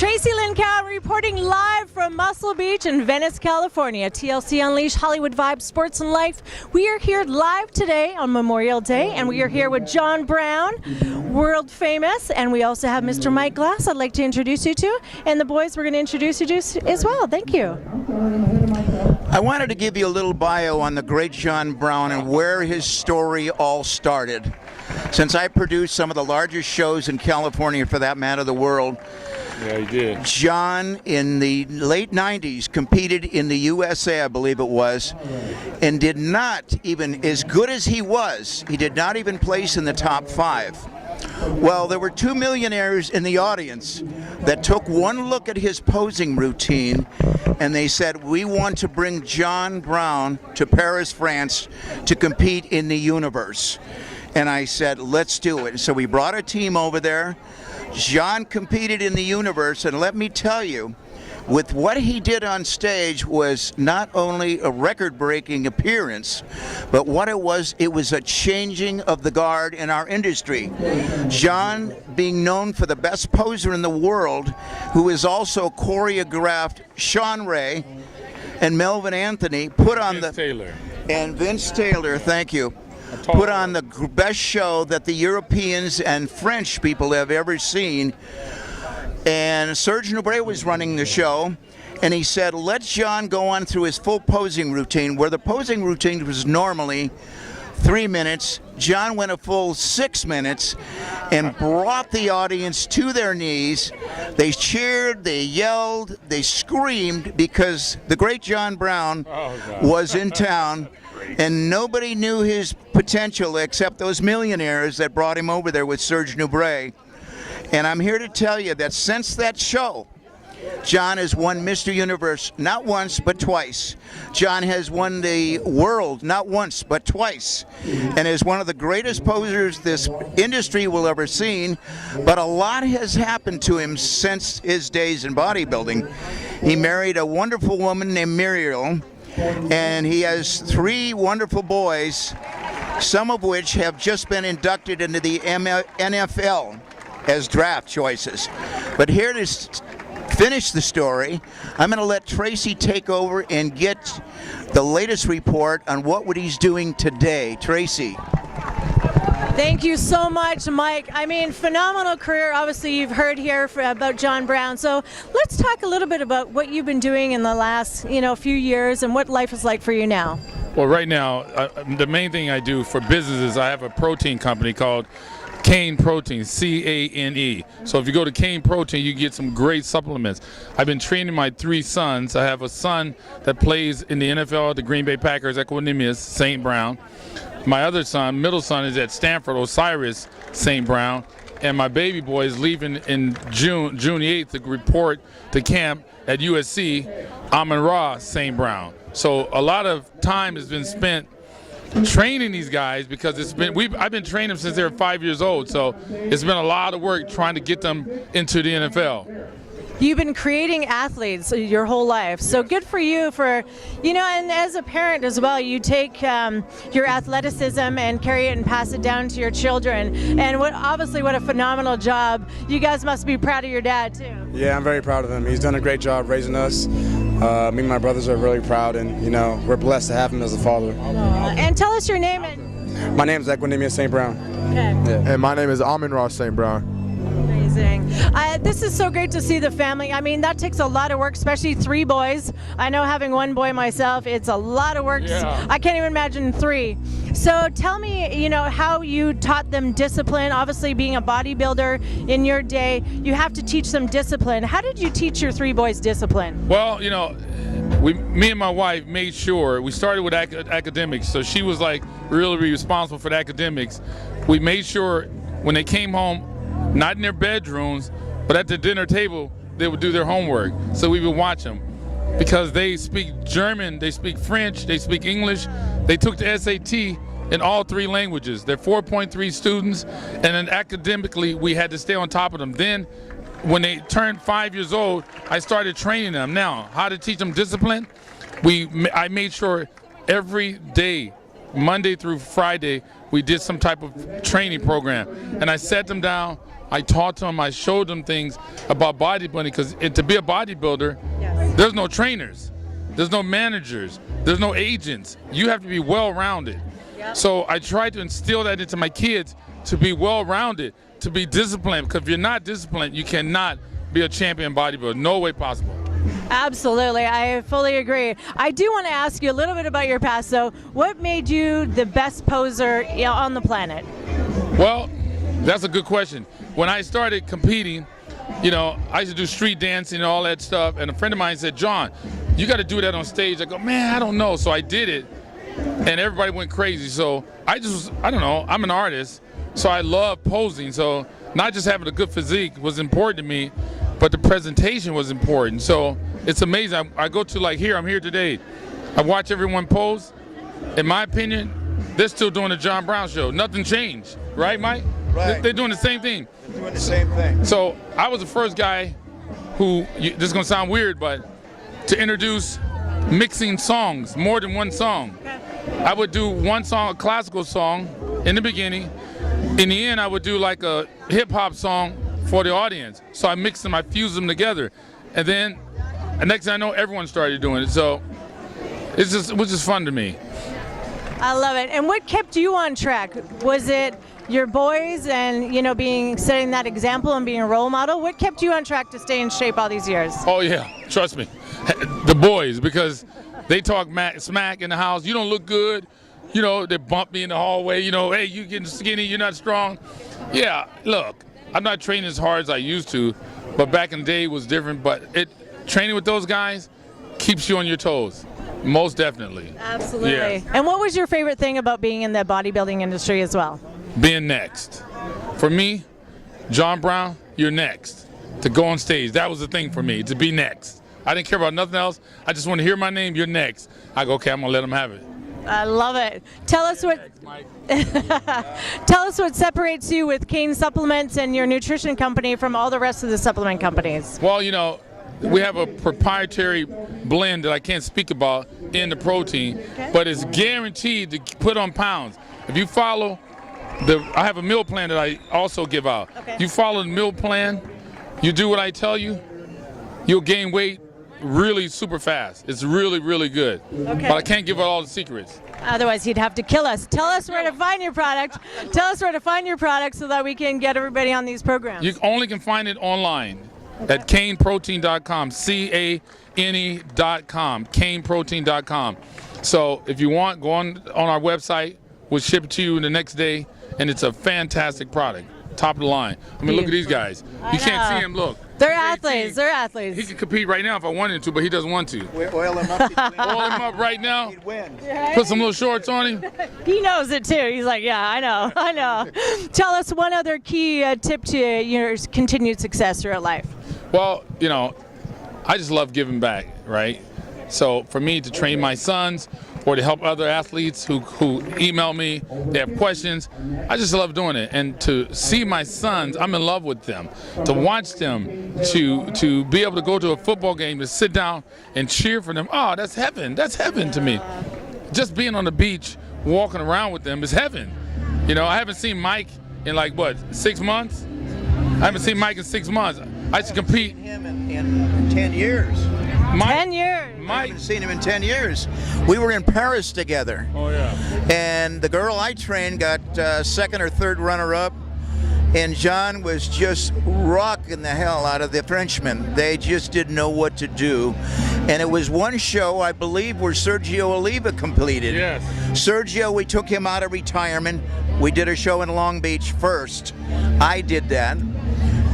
Traci Lynn Cowan reporting live from Muscle Beach in Venice, California. TLC Unleash Hollywood Vibes, Sports and Life. We are here live today on Memorial Day, and we are here with John Brown, world famous, and we also have Mr. Mike Glass I'd like to introduce you to, and the boys we're going to introduce you to as well. Thank you. I wanted to give you a little bio on the great John Brown and where his story all started. Since I produced some of the largest shows in California, for that matter, the world. Yeah, he did. John, in the late 90s, competed in the USA, I believe it was, and did not even, as good as he was, he did not even place in the top 5. Well, there were 2 millionaires in the audience that took one look at his posing routine, and they said, we want to bring John Brown to Paris, France, to compete in the universe. And I said, let's do it. So we brought a team over there. John competed in the universe, and let me tell you, with what he did on stage was not only a record-breaking appearance, but what it was a changing of the guard in our industry. John, being known for the best poser in the world, who is also choreographed Sean Ray and Melvin Anthony, put on Vince Taylor. And Vince Taylor, thank you. Put on the best show that the Europeans and French people have ever seen. And Serge Nubret was running the show, and he said, let John go on through his full posing routine, where the posing routine was normally 3 minutes. John went a full 6 minutes and brought the audience to their knees. They cheered, they yelled, they screamed, because the great John Brown was in town. And nobody knew his potential except those millionaires that brought him over there with Serge Nubret. And I'm here to tell you that since that show, John has won Mr. Universe not once but twice. John has won the world not once but twice, and is one of the greatest posers this industry will ever seen. But a lot has happened to him since his days in bodybuilding. He married a wonderful woman named Muriel, and he has 3 wonderful boys, some of which have just been inducted into the NFL as draft choices. But here to finish the story, I'm going to let Traci take over and get the latest report on what he's doing today. Traci. Thank you so much, Mike. I mean, phenomenal career. Obviously, you've heard here about John Brown. So let's talk a little bit about what you've been doing in the last, few years and what life is like for you now. Well, right now, the main thing I do for business is I have a protein company called Cane Protein, C-A-N-E. So if you go to Cane Protein, you get some great supplements. I've been training my 3 sons. I have a son that plays in the NFL, the Green Bay Packers, Equanimous, St. Brown. My other son, middle son, is at Stanford, Osiris St. Brown. And my baby boy is leaving in June the 8th to report to camp at USC, Amon-Ra St. Brown. So a lot of time has been spent training these guys, because I've been training them since they were 5 years old. So it's been a lot of work trying to get them into the NFL. You've been creating athletes your whole life, so good for you for, and as a parent as well, you take your athleticism and carry it and pass it down to your children. And obviously what a phenomenal job. You guys must be proud of your dad too. Yeah, I'm very proud of him. He's done a great job raising us. Me and my brothers are really proud, and we're blessed to have him as a father. And tell us your name. My name is Equanimous St. Brown. Okay. Yeah. And my name is Amon-Ra St. Brown. Amazing. This is so great to see the family. I mean, that takes a lot of work, especially 3 boys. I know, having 1 boy myself, it's a lot of work. Yeah. I can't even imagine 3. So tell me, how you taught them discipline. Obviously, being a bodybuilder in your day, you have to teach them discipline. How did you teach your 3 boys discipline? Well, me and my wife made sure, we started with academics, so she was like really responsible for the academics. We made sure when they came home, not in their bedrooms, but at the dinner table, they would do their homework. So we would watch them, because they speak German, they speak French, they speak English. They took the SAT in all 3 languages. They're 4.3 students, and then academically, we had to stay on top of them. Then when they turned 5 years old, I started training them. Now, how to teach them discipline? I made sure every day, Monday through Friday, we did some type of training program. And I sat them down, I taught them, I showed them things about bodybuilding, because to be a bodybuilder, there's no trainers, there's no managers, there's no agents. You have to be well-rounded. So I tried to instill that into my kids, to be well-rounded, to be disciplined, because if you're not disciplined, you cannot be a champion bodybuilder. No way possible. Absolutely, I fully agree. I do want to ask you a little bit about your past, though. What made you the best poser on the planet? Well, that's a good question. When I started competing, I used to do street dancing and all that stuff, and a friend of mine said, John, you got to do that on stage. I go, man, I don't know. So I did it, and everybody went crazy. So I don't know, I'm an artist, so I love posing. So not just having a good physique was important to me, but the presentation was important. So it's amazing. I go to, like, I'm here today. I watch everyone pose. In my opinion, they're still doing the John Brown show. Nothing changed, right, Mike? Right. They're doing the same thing. They're doing the same thing. So I was the first guy who, this is gonna sound weird, but to introduce mixing songs, more than one song. I would do one song, a classical song, in the beginning. In the end, I would do like a hip hop song for the audience. So I mixed them, I fused them together. And then, the next thing I know, everyone started doing it. So it was just fun to me. I love it. And what kept you on track? Was it your boys and, setting that example and being a role model? What kept you on track to stay in shape all these years? Oh yeah, trust me. The boys, because they talk smack in the house. You don't look good. They bump me in the hallway. Hey, you getting skinny, you're not strong. Yeah, look, I'm not training as hard as I used to, but back in the day it was different. But training with those guys keeps you on your toes, most definitely. Absolutely. Yeah. And what was your favorite thing about being in the bodybuilding industry as well? Being next. For me, John Brown, you're next. To go on stage, that was the thing for me, to be next. I didn't care about nothing else. I just want to hear my name, you're next. I go, okay, I'm gonna let them have it. I love it. Tell us what tell us what separates you with Kane Supplements and your nutrition company from all the rest of the supplement companies. Well, we have a proprietary blend that I can't speak about in the protein, but it's guaranteed to put on pounds. If you follow I have a meal plan that I also give out. Okay. You follow the meal plan, you do what I tell you, you'll gain weight really super fast. It's really, really good. Okay. But I can't give out all the secrets. Otherwise, he'd have to kill us. Tell us where to find your product. Tell us where to find your product so that we can get everybody on these programs. You only can find it online at caneprotein.com, CANE.com, caneprotein.com. So if you want, go on our website. We'll ship it to you the next day, and it's a fantastic product. Top of the line. I mean, look at these guys. You can't see him, look. They're athletes. They're athletes. He could compete right now if I wanted to, but he doesn't want to. We oil him up. Oil him up right now. He'd win. Put some little shorts on him. He knows it too. He's like, yeah, I know. Tell us one other key tip to your continued success throughout life. Well, I just love giving back, right? So for me to train my sons or to help other athletes who email me, they have questions, I just love doing it. And to see my sons, I'm in love with them. To watch them, to be able to go to a football game, to sit down and cheer for them, oh, that's heaven to me. Just being on the beach, walking around with them is heaven. I haven't seen Mike in 6 months? I haven't seen Mike in 6 months. I used to compete. Him in 10 years. 10 years. I haven't seen him in 10 years. We were in Paris together. Oh, yeah. And the girl I trained got second or third runner-up. And John was just rocking the hell out of the Frenchmen. They just didn't know what to do. And it was one show, I believe, where Sergio Oliva completed. Yes. Sergio, we took him out of retirement. We did a show in Long Beach first. I did that.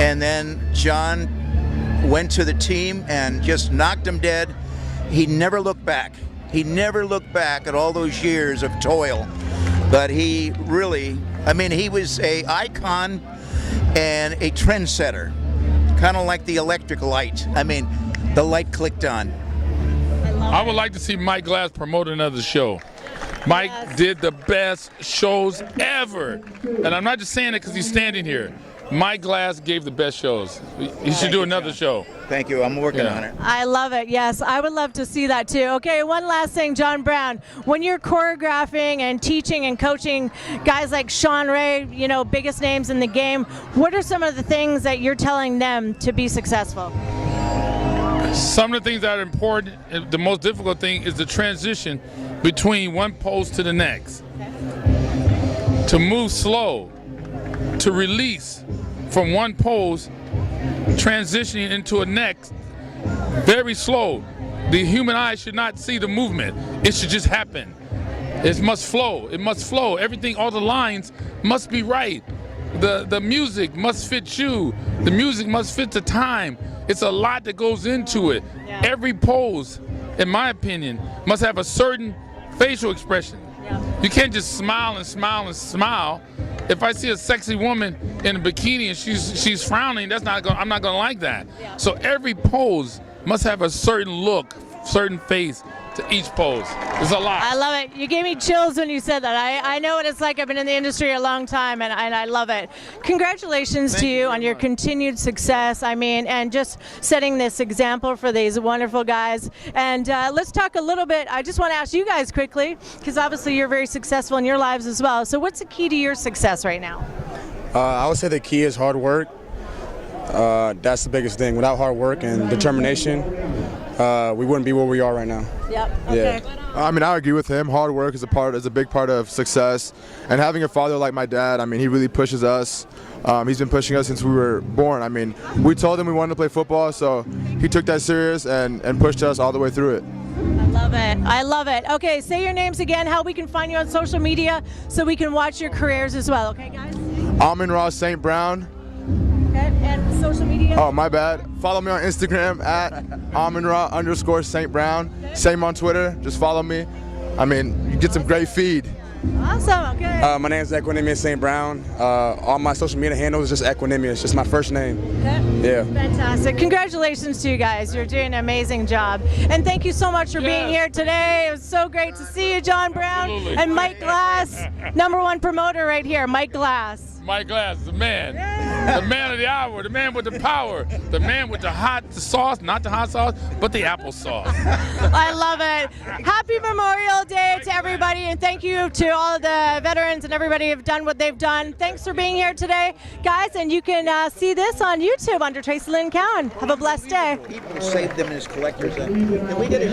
And then John went to the team and just knocked him dead. He never looked back. He never looked back at all those years of toil. But he really, he was an icon and a trendsetter, kind of like the electric light. The light clicked on. I would like to see Mike Glass promote another show. Mike did the best shows ever. And I'm not just saying it because he's standing here. Mike Glass gave the best shows. He should do another show. Thank you. I'm working on it. I love it. Yes, I would love to see that too. Okay, one last thing, John Brown. When you're choreographing and teaching and coaching guys like Sean Ray, you know, biggest names in the game, what are some of the things that you're telling them to be successful? Some of the things that are important, the most difficult thing is the transition between one pose to the next. To move slow, to release from one pose, transitioning into a next, very slow. The human eye should not see the movement. It should just happen. It must flow. It must flow. Everything, all the lines must be right. The music must fit you. The music must fit the time. It's a lot that goes into it. Yeah. Every pose, in my opinion, must have a certain facial expression. Yeah. You can't just smile and smile and smile. If I see a sexy woman in a bikini and she's frowning, I'm not gonna like that. Yeah. So every pose must have a certain look, certain face to each pose. There's a lot. I love it. You gave me chills when you said that. I know what it's like. I've been in the industry a long time, and I love it. Congratulations to you on your continued success. I mean, and just setting this example for these wonderful guys. And let's talk a little bit. I just want to ask you guys quickly, because obviously you're very successful in your lives as well. So what's the key to your success right now? I would say the key is hard work. That's the biggest thing. Without hard work and determination, we wouldn't be where we are right now. Yep. Okay. Yeah. I mean, I agree with him. Hard work is a big part of success, and having a father like my dad, I mean, he really pushes us. He's been pushing us since we were born. I mean, we told him we wanted to play football, so he took that serious and pushed us all the way through it. I love it. I love it. Okay, say your names again, how we can find you on social media so we can watch your careers as well. Okay, guys? Amon-Ra St. Brown. Okay, and social media? Oh, my bad. Follow me on Instagram at Amon-Ra_St. Brown. Same on Twitter. Just follow me. I mean, you get some great feed. Awesome. Okay. My name is Equinemius St. Brown. All my social media handles is just Equinemius, just my first name. Okay. Yeah. Fantastic. Congratulations to you guys. You're doing an amazing job. And thank you so much for being here today. It was so great to see you, John Brown. Absolutely. And Mike Glass, #1 promoter right here, Mike Glass. Mike Glass, the man. The man of the hour, the man with the power, the man with the sauce, not the hot sauce, but the applesauce. I love it. Happy Memorial Day to everybody, and thank you to all the veterans and everybody who have done what they've done. Thanks for being here today, guys, and you can see this on YouTube under Traci Lynn Cowan. Have a blessed day. People saved them as collectors. And we did a